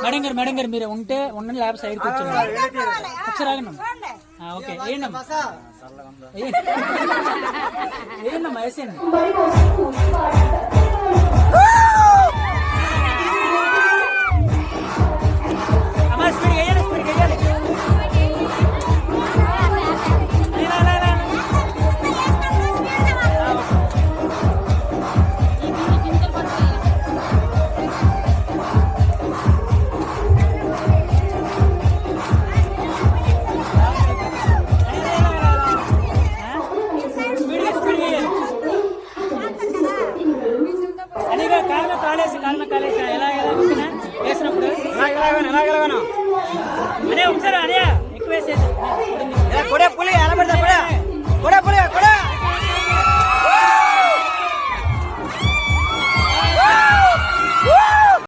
madam గారు మీరు ఉండండి ల్యాబ్ సైడ్ కూర్చోండి ఒకసారి ఆగండి ఓకే ఏంటమ్మా వేసేయండి అమ్మా స్పీడ్ వేయాలి కాలేసి ఎలా వేసినప్పుడు అనే ఒకసారి అనే ఎక్కువ వేసేది